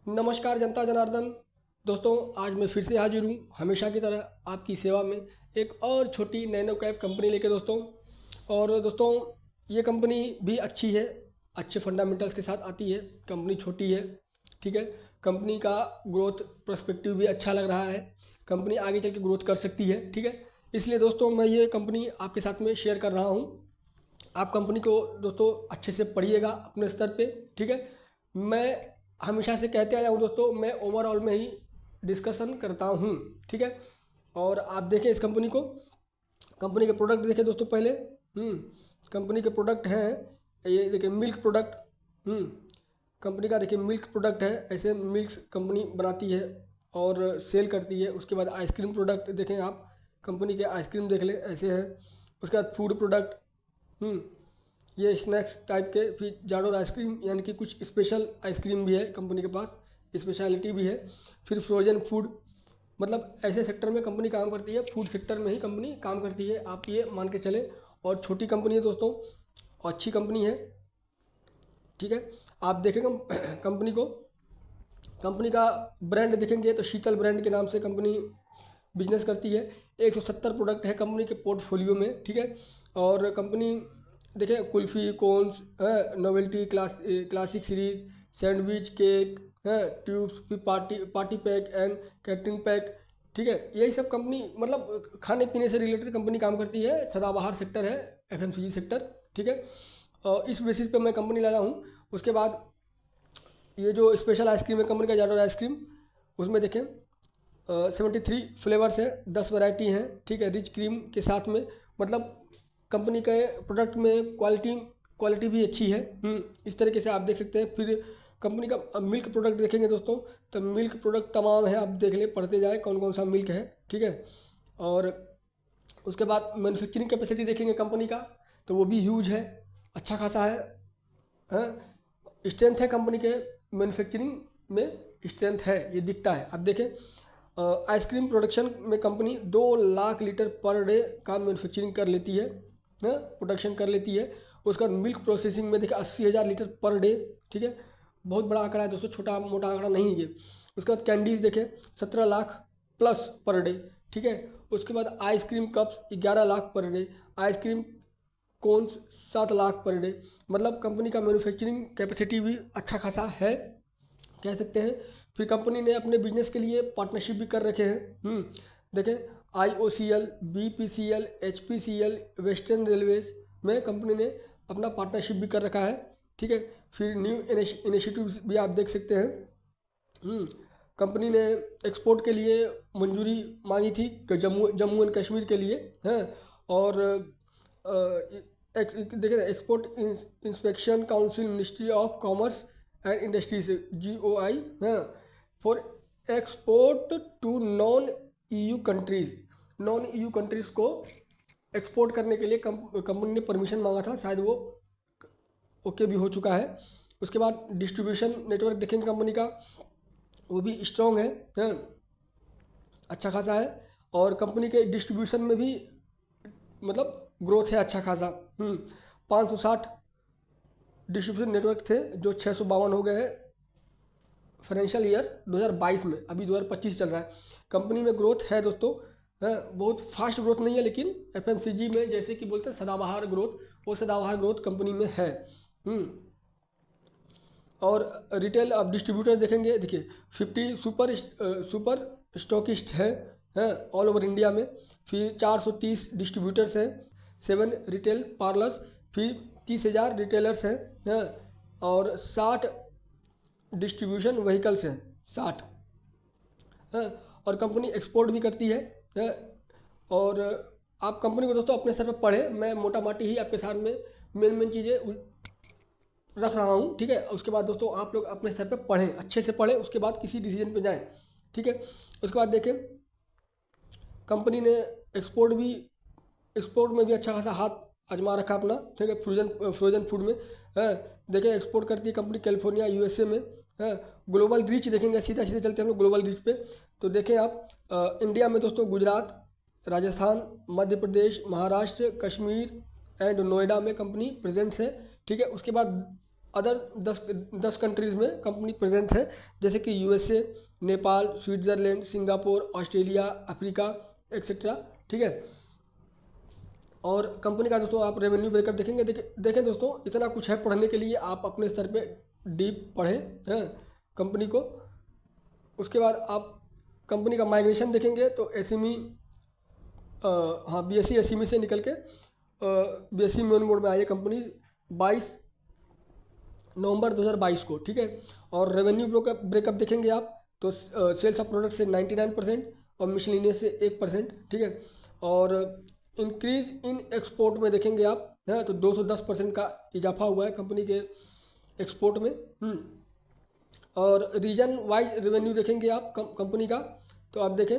नमस्कार जनता जनार्दन। दोस्तों, आज मैं फिर से हाजिर हूँ हमेशा की तरह आपकी सेवा में एक और छोटी नैनो कैप कंपनी लेके दोस्तों। और दोस्तों, ये कंपनी भी अच्छी है, अच्छे फंडामेंटल्स के साथ आती है। कंपनी छोटी है, ठीक है। कंपनी का ग्रोथ पर्सपेक्टिव भी अच्छा लग रहा है। कंपनी आगे चल के ग्रोथ कर सकती है, ठीक है। इसलिए दोस्तों मैं ये कंपनी आपके साथ में शेयर कर रहा हूँ। आप कंपनी को दोस्तों अच्छे से पढ़िएगा अपने स्तर पे, ठीक है। मैं हमेशा से कहते आया हूँ दोस्तों, मैं ओवरऑल में ही डिस्कशन करता हूँ, ठीक है। और आप देखें इस कंपनी को, कंपनी के प्रोडक्ट देखें दोस्तों पहले। कंपनी के प्रोडक्ट हैं, ये देखिए मिल्क प्रोडक्ट। कंपनी का देखिए मिल्क प्रोडक्ट है, ऐसे मिल्क कंपनी बनाती है और सेल करती है। उसके बाद आइसक्रीम प्रोडक्ट देखें आप, कंपनी के आइसक्रीम देख लें, ऐसे हैं। उसके बाद फूड प्रोडक्ट, ये स्नैक्स टाइप के। फिर जाडोर आइसक्रीम, यानी कि कुछ स्पेशल आइसक्रीम भी है कंपनी के पास, स्पेशलिटी भी है। फिर फ्रोजन फूड, मतलब ऐसे सेक्टर में कंपनी काम करती है, फूड सेक्टर में ही कंपनी काम करती है, आप ये मान के चले। और छोटी कंपनी है दोस्तों, अच्छी कंपनी है, ठीक है। आप देखें कंपनी को, कंपनी का ब्रांड देखेंगे तो शीतल ब्रांड के नाम से कंपनी बिजनेस करती है। 170 प्रोडक्ट है कंपनी के पोर्टफोलियो में, ठीक है। और कंपनी देखें कुल्फ़ी, कोन्स है, novelty classic series, sandwich, cake है, ट्यूब्स, फिर party pack and catering pack, ठीक है। यही सब कंपनी मतलब खाने पीने से रिलेटेड कंपनी काम करती है। सदाबहार सेक्टर है, एफएमसीजी सेक्टर, ठीक है। और इस बेसिस पे मैं कंपनी लाया हूँ। उसके बाद ये जो स्पेशल आइसक्रीम है कंपनी का, जाडोर आइसक्रीम, उसमें देखें 73 फ्लेवर्स है, 10 वैरायटी हैं, ठीक है, रिच क्रीम के साथ में। मतलब कंपनी के प्रोडक्ट में क्वालिटी भी अच्छी है। इस तरीके से आप देख सकते हैं। फिर कंपनी का मिल्क प्रोडक्ट देखेंगे दोस्तों, तो मिल्क प्रोडक्ट तमाम है, आप देख ले, पढ़ते जाए कौन कौन सा मिल्क है, ठीक है। और उसके बाद मैन्युफैक्चरिंग कैपेसिटी देखेंगे कंपनी का, तो वो भी ह्यूज है, अच्छा खासा है। स्ट्रेंथ है कंपनी के मैन्युफैक्चरिंग में, स्ट्रेंथ है, ये दिखता है। आप देखें आइसक्रीम प्रोडक्शन में company 2 lakh litre per day का मैन्युफैक्चरिंग कर लेती है, प्रोडक्शन कर लेती है। उसका मिल्क प्रोसेसिंग में देखिए 80,000 लीटर पर डे, ठीक है। बहुत बड़ा आंकड़ा है दोस्तों, छोटा मोटा आंकड़ा नहीं है ये। उसके बाद कैंडीज देखें 17 लाख प्लस पर डे, ठीक है। उसके बाद ice cream cups 11 lakh per day, ice cream cons 7 lakh per day. मतलब कंपनी का मैन्युफैक्चरिंग कैपेसिटी भी अच्छा खासा है, कह सकते हैं। फिर कंपनी ने अपने बिजनेस के लिए पार्टनरशिप भी कर रखे हैं। देखें IOCL, BPCL, HPCL, western railways में कंपनी ने अपना पार्टनरशिप भी कर रखा है, ठीक है। फिर न्यू इनिशिएटिव्स भी आप देख सकते हैं। कंपनी ने एक्सपोर्ट के लिए मंजूरी मांगी थी कि जम्मू एंड कश्मीर के लिए हैं। और देखिए export inspection council, ministry of commerce and industries, GOI है, for export to non EU countries. Non EU countries को एक्सपोर्ट करने के लिए कंपनी ने परमिशन मांगा था, शायद वो ओके भी हो चुका है। उसके बाद डिस्ट्रीब्यूशन नेटवर्क देखेंगे कंपनी का, वो भी स्ट्रॉन्ग है, अच्छा खासा है। और कंपनी के डिस्ट्रीब्यूशन में भी मतलब ग्रोथ है अच्छा खासा। 560 डिस्ट्रीब्यूशन नेटवर्क थे, जो 652 हो गए हैं फाइनेंशियल ईयर 2022 में। अभी 2025 चल रहा है। कंपनी में ग्रोथ है दोस्तों, है, बहुत फास्ट ग्रोथ नहीं है, लेकिन FMCG में जैसे कि बोलते हैं सदाबहार ग्रोथ, वो सदाबहार ग्रोथ कंपनी में है। और रिटेल अब डिस्ट्रीब्यूटर देखेंगे, देखिए 50 सुपर स्टॉकिस्ट है ऑल ओवर इंडिया में। फिर 430 डिस्ट्रीब्यूटर्स हैं, 7 रिटेल पार्लर्स, फिर 30,000 रिटेलर्स हैं, और 60 डिस्ट्रीब्यूशन व्हीकल्स हैं, 60 है। और कंपनी एक्सपोर्ट भी करती है। और आप कंपनी को दोस्तों अपने स्तर पर पढ़ें, मैं मोटा माटी ही आपके सामने मेन चीज़ें रख रहा हूँ, ठीक है। उसके बाद दोस्तों आप लोग अपने स्तर पर पढ़ें, अच्छे से पढ़ें, उसके बाद किसी डिसीजन पे जाएं, ठीक है। उसके बाद देखें कंपनी ने एक्सपोर्ट में भी अच्छा खासा हाथ आजमा रखा अपना, ठीक है। फ्रोजन फूड में है, देखें एक्सपोर्ट करती है कंपनी कैलिफोर्निया USA में है। ग्लोबल रीच देखेंगे, सीधा सीधे चलते हैं हम लोग ग्लोबल रीच पे। तो देखें आप इंडिया में दोस्तों गुजरात, राजस्थान, मध्य प्रदेश, महाराष्ट्र, कश्मीर एंड नोएडा में कंपनी प्रेजेंट है, ठीक है। उसके बाद अदर 10 कंट्रीज़ में कंपनी प्रेजेंट है, जैसे कि USA, Nepal, Switzerland, Singapore, Australia, Africa etcetera. ठीक है। और कंपनी का दोस्तों आप रेवेन्यू ब्रेकअप देखेंगे, देखें दोस्तों, इतना कुछ है पढ़ने के लिए, आप अपने स्तर पे डीप पढ़ें हैं कंपनी को। उसके बाद आप कंपनी का माइग्रेशन देखेंगे तो एसएमई, हाँ बीएसई एसएमई से निकल के बीएसई मेन बोर्ड में आई है कंपनी 22 नवंबर 2022 को। ठीक है। और रेवेन्यू ब्रेकअप देखेंगे आप तो सेल्स ऑफ प्रोडक्ट से 99% और मिसलिनियस से 1%। ठीक है। और इंक्रीज इन एक्सपोर्ट में देखेंगे आप है तो 210% का इजाफा हुआ है कंपनी के एक्सपोर्ट में। और रीजन वाइज रेवेन्यू देखेंगे आप कंपनी का तो आप देखें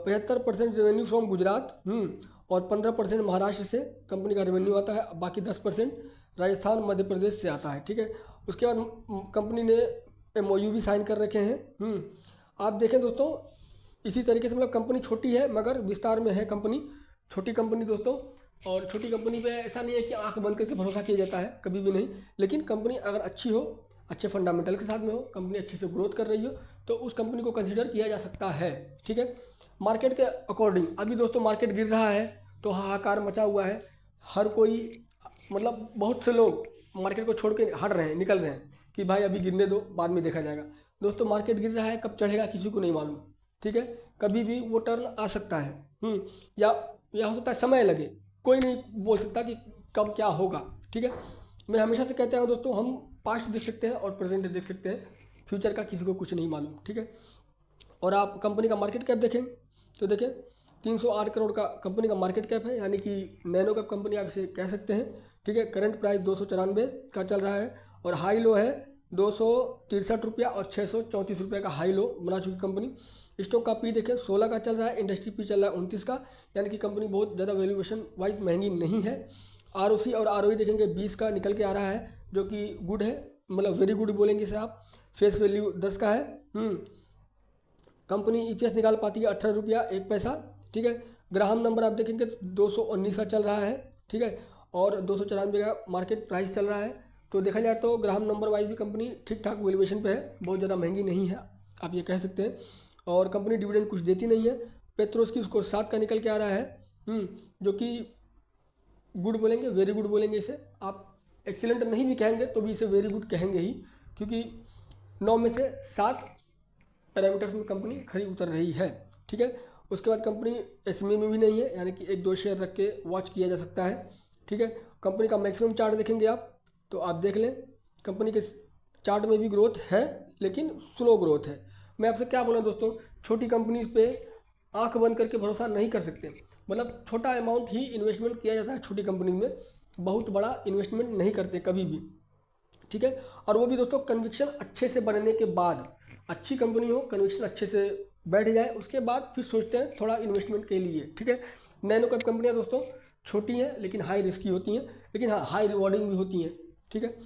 75% रेवेन्यू फ्रॉम गुजरात और 15% महाराष्ट्र से कंपनी का रेवेन्यू आता है, बाकी 10% राजस्थान मध्य प्रदेश से आता है। ठीक है। उसके बाद कंपनी ने MOU भी साइन कर रखे हैं। आप देखें दोस्तों, इसी तरीके से मतलब कंपनी छोटी है मगर विस्तार में है कंपनी, छोटी कंपनी दोस्तों। और छोटी कंपनी पे ऐसा नहीं है कि आंख बंद करके भरोसा किया जाता है, कभी भी नहीं। लेकिन कंपनी अगर अच्छी हो, अच्छे फंडामेंटल के साथ में हो, कंपनी अच्छी से ग्रोथ कर रही हो तो उस कंपनी को कंसिडर किया जा सकता है। ठीक है। मार्केट के अकॉर्डिंग अभी दोस्तों मार्केट गिर रहा है तो हाहाकार मचा हुआ है, हर कोई मतलब बहुत से लोग मार्केट को छोड़ के हट रहे हैं, निकल रहे हैं कि भाई अभी गिरने दो, बाद में देखा जाएगा। दोस्तों मार्केट गिर रहा है, कब चढ़ेगा किसी को नहीं मालूम। ठीक है। कभी भी वो टर्न आ सकता है या हो सकता है समय लगे, कोई नहीं बोल सकता कि कब क्या होगा। ठीक है। मैं हमेशा से कहता हूँ दोस्तों, हम पास्ट देख सकते हैं और प्रेजेंट देख सकते हैं, फ्यूचर का किसी को कुछ नहीं मालूम। ठीक है। और आप कंपनी का मार्केट कैप देखें तो देखें 308 करोड़ का कंपनी का मार्केट कैप है, यानी कि नैनो कैप कंपनी आप इसे कह सकते हैं। ठीक है। करंट प्राइस 294 का चल रहा है और हाई लो है 263 रुपया और 634 रुपये का हाई लो बना चुकी कंपनी। स्टॉक का पी देखें 16 का चल रहा है, इंडस्ट्री पी चल रहा है 29 का, यानी कि कंपनी बहुत ज़्यादा वैल्यूएशन वाइज महंगी नहीं है। ROC और ROE देखेंगे 20 का निकल के आ रहा है, जो कि गुड है, मतलब वेरी गुड बोलेंगे इसे आप। फेस वैल्यू 10 का है। कंपनी EPS निकाल पाती है 18 रुपया 1 पैसा। ठीक है। ग्राहम नंबर आप देखेंगे 219 का चल रहा है। ठीक है। और 294 का मार्केट प्राइस चल रहा है। तो देखा जाए तो ग्राहम नंबर वाइज भी कंपनी ठीक ठाक वैल्यूएशन पे है, बहुत ज़्यादा महंगी नहीं है, आप ये कह सकते हैं। और कंपनी डिविडेंड कुछ देती नहीं है। पेट्रोस की स्कोर 7 का निकल के आ रहा है, जो कि गुड बोलेंगे, वेरी गुड बोलेंगे इसे आप। एक्सीलेंट नहीं भी कहेंगे तो भी इसे वेरी गुड कहेंगे ही, क्योंकि 9 में से 7 पैरामीटर्स में कंपनी खरी उतर रही है। ठीक है। उसके बाद कंपनी एसएमई में भी नहीं है, यानी कि 1-2 शेयर रख के वॉच किया जा सकता है। ठीक है। कंपनी का मैक्सिमम चार्ट देखेंगे आप तो आप देख लें, कंपनी के चार्ट में भी ग्रोथ है लेकिन स्लो ग्रोथ है। मैं आपसे क्या बोलूँ दोस्तों, छोटी कंपनीज पे आंख बंद करके भरोसा नहीं कर सकते, मतलब छोटा अमाउंट ही इन्वेस्टमेंट किया जाता है छोटी कंपनी में, बहुत बड़ा इन्वेस्टमेंट नहीं करते कभी भी। ठीक है। और वो भी दोस्तों कन्विक्शन अच्छे से बनने के बाद, अच्छी कंपनी हो, कन्विक्शन अच्छे से बैठ जाए, उसके बाद फिर सोचते हैं थोड़ा इन्वेस्टमेंट के लिए। ठीक है। नैनो कैप कंपनियां दोस्तों छोटी हैं लेकिन हाई रिस्की होती हैं, लेकिन हाँ हाई रिवॉर्डिंग भी होती हैं। ठीक है।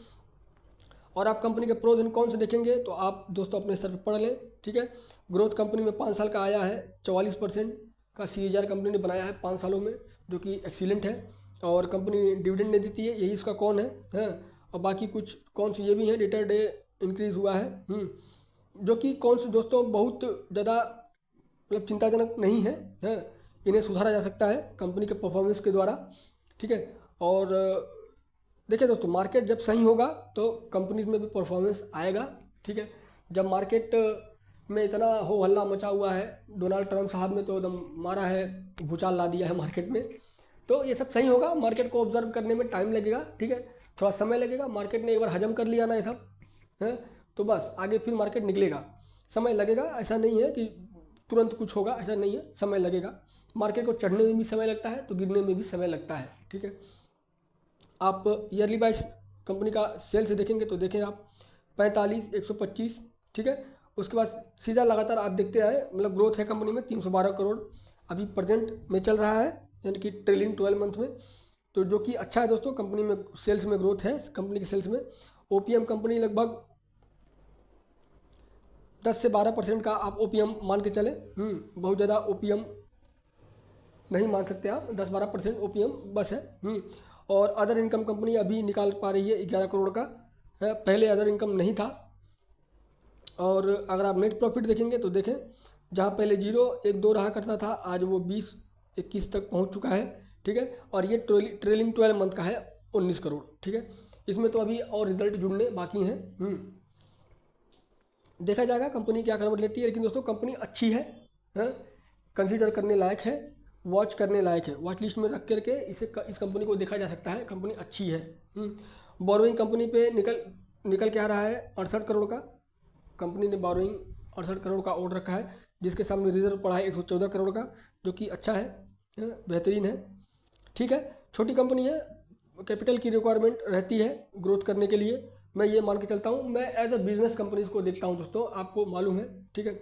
और आप कंपनी के प्रोज एंड कॉन्स देखेंगे तो आप दोस्तों अपने स्तर पर पढ़ लें। ठीक है। ग्रोथ कंपनी में 5 साल का आया है, 44% का CAGR कंपनी ने बनाया है 5 सालों में, जो कि एक्सीलेंट है। और कंपनी डिविडेंड नहीं देती है, यही इसका कौन है। और बाकी कुछ कौन ये भी हैं, रिटर्न डे इंक्रीज़ हुआ है, जो कि कौन से दोस्तों बहुत ज़्यादा मतलब चिंताजनक नहीं है, इन्हें सुधारा जा सकता है कंपनी के परफॉर्मेंस के द्वारा। ठीक है। और देखिए दोस्तों, मार्केट जब सही होगा तो कंपनीज में भी परफॉर्मेंस आएगा। ठीक है। जब मार्केट में इतना हो हल्ला मचा हुआ है, डोनाल्ड ट्रंप साहब ने तो एकदम मारा है, भूचाल ला दिया है मार्केट में, तो ये सब सही होगा। मार्केट को ऑब्जर्व करने में टाइम लगेगा। ठीक है। थोड़ा समय लगेगा, मार्केट ने एक बार हजम कर लिया ना ये सब है तो बस आगे फिर मार्केट निकलेगा, समय लगेगा। ऐसा नहीं है कि तुरंत कुछ होगा, ऐसा नहीं है, समय लगेगा। मार्केट को चढ़ने में भी समय लगता है तो गिरने में भी समय लगता है। ठीक है। आप ईयरली वाइज कंपनी का सेल्स देखेंगे तो देखें आप 45, 125। ठीक है। उसके बाद सीधा लगातार आप देखते आए, मतलब ग्रोथ है कंपनी में 312 करोड़ अभी प्रेजेंट में चल रहा है, यानी कि ट्रेलिंग 12 मंथ में, तो जो कि अच्छा है दोस्तों। कंपनी में सेल्स में ग्रोथ है, कंपनी के सेल्स में। OPM कंपनी लगभग 10 से 12% का आप OPM मान के चले, बहुत ज़्यादा OPM नहीं मान सकते आप, 10-12% OPM बस है। और अदर इनकम कंपनी अभी निकाल पा रही है 11 करोड़ का, है, पहले अदर इनकम नहीं था। और अगर आप नेट प्रॉफिट देखेंगे तो देखें, जहाँ पहले 0 1 2 रहा करता था, आज वो 20 21 तक पहुँच चुका है। ठीक है, और ये ट्रेलिंग 12 मंथ का है 19 करोड़। ठीक है, इसमें तो अभी और रिजल्ट जुड़ने बाकी हैं। देखा जाएगा कंपनी क्या करवट लेती है, लेकिन दोस्तों कंपनी अच्छी है, कंसीडर करने लायक है, वॉच करने लायक है। वॉच लिस्ट में रख करके इस कंपनी को देखा जा सकता है, कंपनी अच्छी है। बोरोइंग कंपनी पे निकल के आ रहा है 68 करोड़ का। कंपनी ने बोरोइंग 68 करोड़ का ऑर्डर रखा है, जिसके सामने रिजर्व पड़ा है 114 करोड़ का, जो कि अच्छा है, बेहतरीन है। ठीक है, छोटी कंपनी है, कैपिटल की रिक्वायरमेंट रहती है ग्रोथ करने के लिए, मैं ये मान के चलता हूँ। मैं एज अ बिजनेस कंपनीज को देखता हूँ दोस्तों, आपको मालूम है। ठीक है,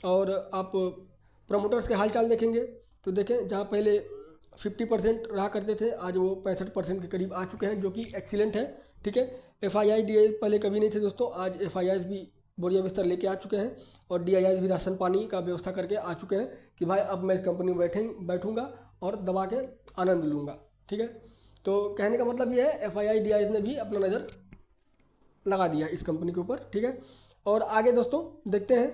और आप प्रमोटर्स के हालचाल देखेंगे तो देखें, जहाँ पहले 50% रहा करते थे, आज वो 65% के करीब आ चुके हैं, जो कि एक्सीलेंट है। ठीक है, FII DII पहले कभी नहीं थे दोस्तों, आज FIIs भी बोरिया बिस्तर लेके आ चुके हैं, और DIIs भी राशन पानी का व्यवस्था करके आ चुके हैं कि भाई अब मैं इस कंपनी में बैठूंगा और दबा के आनंद लूँगा। ठीक है, तो कहने का मतलब ये है, FII DIIs ने भी अपना नज़र लगा दिया इस कंपनी के ऊपर। ठीक है, और आगे दोस्तों देखते हैं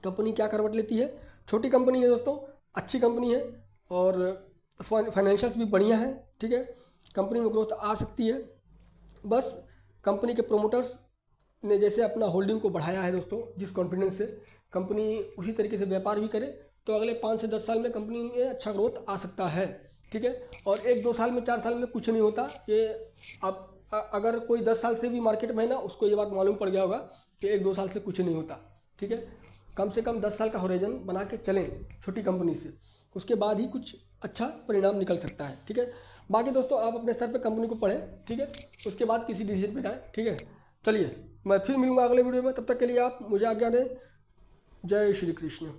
कंपनी क्या करवट लेती है। छोटी कंपनी है दोस्तों, अच्छी कंपनी है, और फाइनेंशियल्स भी बढ़िया है। ठीक है, कंपनी में ग्रोथ आ सकती है, बस कंपनी के प्रोमोटर्स ने जैसे अपना होल्डिंग को बढ़ाया है दोस्तों, जिस कॉन्फिडेंस से कंपनी उसी तरीके से व्यापार भी करे, तो अगले 5 से 10 साल में कंपनी में अच्छा ग्रोथ आ सकता है। ठीक है, और 1-2 साल में 4 साल में कुछ नहीं होता। ये अब अगर कोई 10 साल से भी मार्केट में है ना, उसको ये बात मालूम पड़ गया होगा कि 1-2 साल से कुछ नहीं होता। ठीक है, कम से कम 10 साल का होराइजन बना के चलें छोटी कंपनी से, उसके बाद ही कुछ अच्छा परिणाम निकल सकता है। ठीक है, बाकी दोस्तों आप अपने स्तर पे कंपनी को पढ़ें। ठीक है, उसके बाद किसी डिसीजन पे जाएं। ठीक है, चलिए मैं फिर मिलूंगा अगले वीडियो में, तब तक के लिए आप मुझे आज्ञा दें। जय श्री कृष्ण।